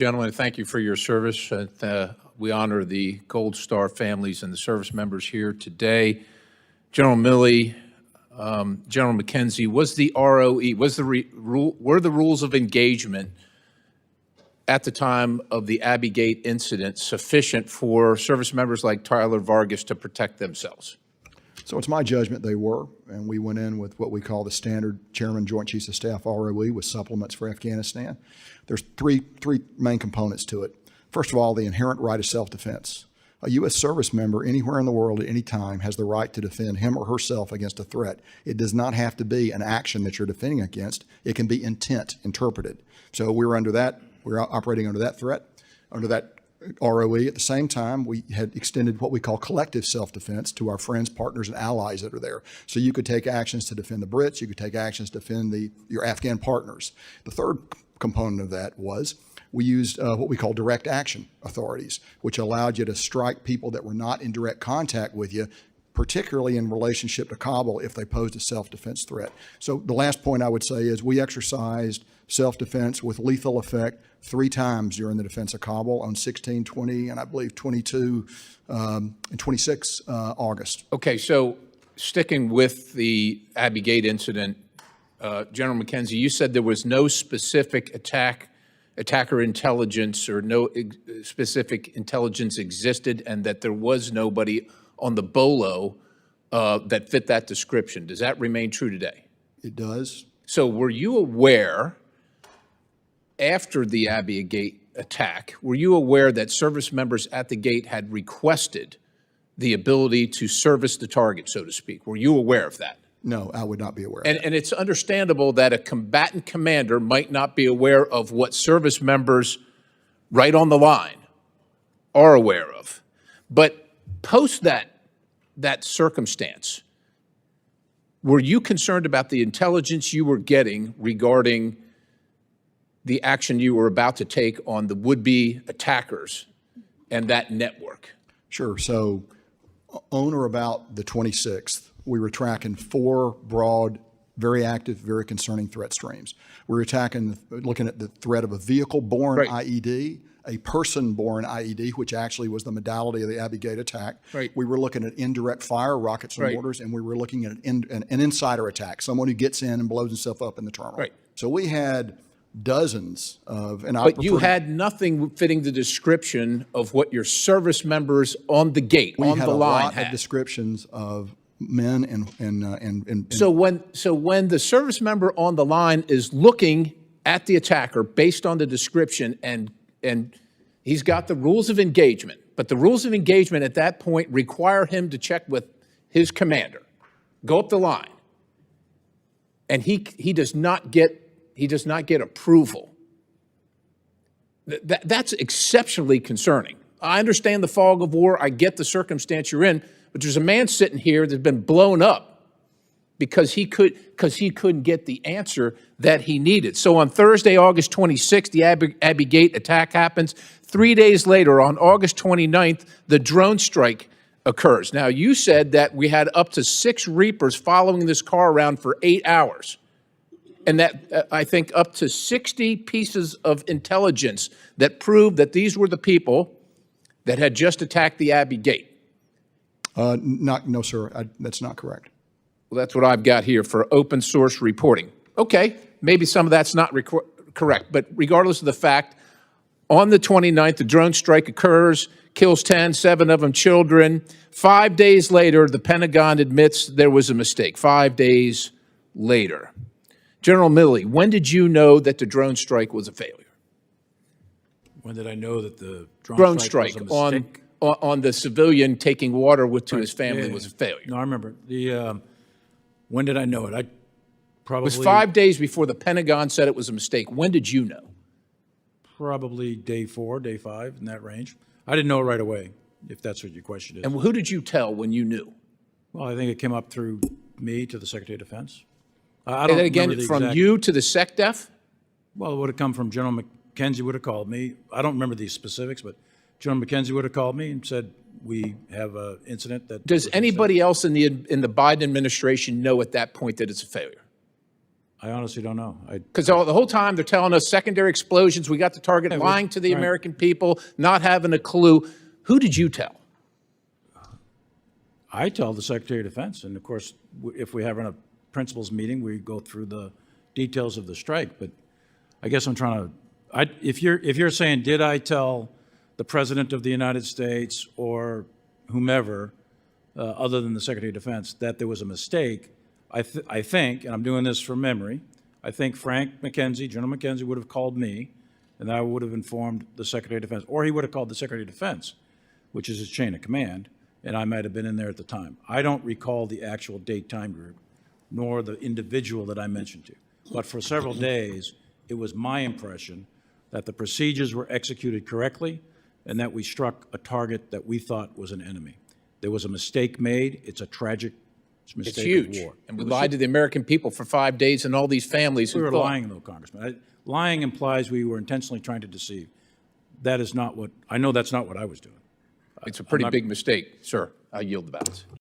Gentlemen, thank you for your service. We honor the Gold Star families and the service members here today. General Milley, General McKenzie, was the ROE, were the rules of engagement at the time of the Abbey Gate incident sufficient for service members like Tyler Vargas to protect themselves? So it's my judgment they were, and we went in with what we call the standard Chairman Joint Chiefs of Staff ROE with supplements for Afghanistan. There's three main components to it. First of all, the inherent right of self-defense. A U.S. service member anywhere in the world at any time has the right to defend him or herself against a threat. It does not have to be an action that you're defending against. It can be intent interpreted. So we're operating under that threat, under that ROE. At the same time, we had extended what we call collective self-defense to our friends, partners, and allies that are there. So you could take actions to defend the Brits. You could take actions to defend your Afghan partners. The third component of that was we used what we call direct action authorities, which allowed you to strike people that were not in direct contact with you, particularly in relationship to Kabul if they posed a self-defense threat. So the last point I would say is we exercised self-defense with lethal effect 3 times during the defense of Kabul on 16, 20, and I believe 22 and 26 August. Okay, so sticking with the Abbey Gate incident, General McKenzie, you said there was no specific attacker intelligence or no specific intelligence existed, and that there was nobody on the bolo that fit that description. Does that remain true today? It does. So were you aware, after the Abbey Gate attack, were you aware that service members at the gate had requested the ability to service the target, so to speak? Were you aware of that? No, I would not be aware of that. And it's understandable that a combatant commander might not be aware of what service members right on the line are aware of. But post that circumstance, were you concerned about the intelligence you were getting regarding the action you were about to take on the would-be attackers and that network? Sure. So on or about the 26th, we were tracking 4 broad, very active, very concerning threat streams. We were looking at the threat of a vehicle-borne IED, a person-borne IED, which actually was the modality of the Abbey Gate attack. Right. We were looking at indirect fire, rockets and mortars, and we were looking at an insider attack, someone who gets in and blows himself up in the terminal. Right. So we had dozens of, and But you had nothing fitting the description of what your service members on the gate, on the line, had. We had a lot of descriptions of men and So when the service member on the line is looking at the attacker based on the description, and he's got the rules of engagement, but the rules of engagement at that point require him to check with his commander, go up the line, and he does not get approval. That's exceptionally concerning. I understand the fog of war. I get the circumstance you're in, but there's a man sitting here that's been blown up because he couldn't get the answer that he needed. So on Thursday, August 26th, the Abbey Gate attack happens. 3 days later, on August 29th, the drone strike occurs. Now, you said that we had up to 6 Reapers following this car around for 8 hours, and that I think up to 60 pieces of intelligence that proved that these were the people that had just attacked the Abbey Gate. No, sir, that's not correct. Well, that's what I've got here for open source reporting. Okay, maybe some of that's not correct, but regardless of the fact, on the 29th, the drone strike occurs, kills 10, 7 of them children. 5 days later, the Pentagon admits there was a mistake. 5 days later. General Milley, when did you know that the drone strike was a failure? When did I know that the drone strike was a mistake? On the civilian taking water to his family was a failure. No, I remember. When did I know it? It was 5 days before the Pentagon said it was a mistake. When did you know? Probably day 4, day 5, in that range. I didn't know it right away, if that's what your question is. And who did you tell when you knew? Well, I think it came up through me to the Secretary of Defense. I don't remember the exact... From you to the SecDef? Well, it would have come from General McKenzie would have called me. I don't remember these specifics, but General McKenzie would have called me and said, we have an incident that... Does anybody else in the Biden administration know at that point that it's a failure? I honestly don't know. Because the whole time they're telling us secondary explosions, we got the target, lying to the right. American people, not having a clue. Who did you tell? I tell the Secretary of Defense, and of course, if we have a principals meeting, we go through the details of the strike. But I guess I'm trying to. If you're saying, did I tell the President of the United States or whomever, other than the Secretary of Defense, that there was a mistake? I think, and I'm doing this from memory, I think Frank McKenzie, General McKenzie, would have called me, and I would have informed the Secretary of Defense, or he would have called the Secretary of Defense, which is his chain of command, and I might have been in there at the time. I don't recall the actual date-time group, nor the individual that I mentioned to. But for several days, it was my impression that the procedures were executed correctly and that we struck a target that we thought was an enemy. There was a mistake made. It's a tragic mistake It's huge. of war. And we lied to the American people for 5 days and all these families. We who were thought- lying, though, Congressman. Lying implies we were intentionally trying to deceive. That is not what, I know that's not what I was doing. It's a pretty big mistake, sir. I yield the balance.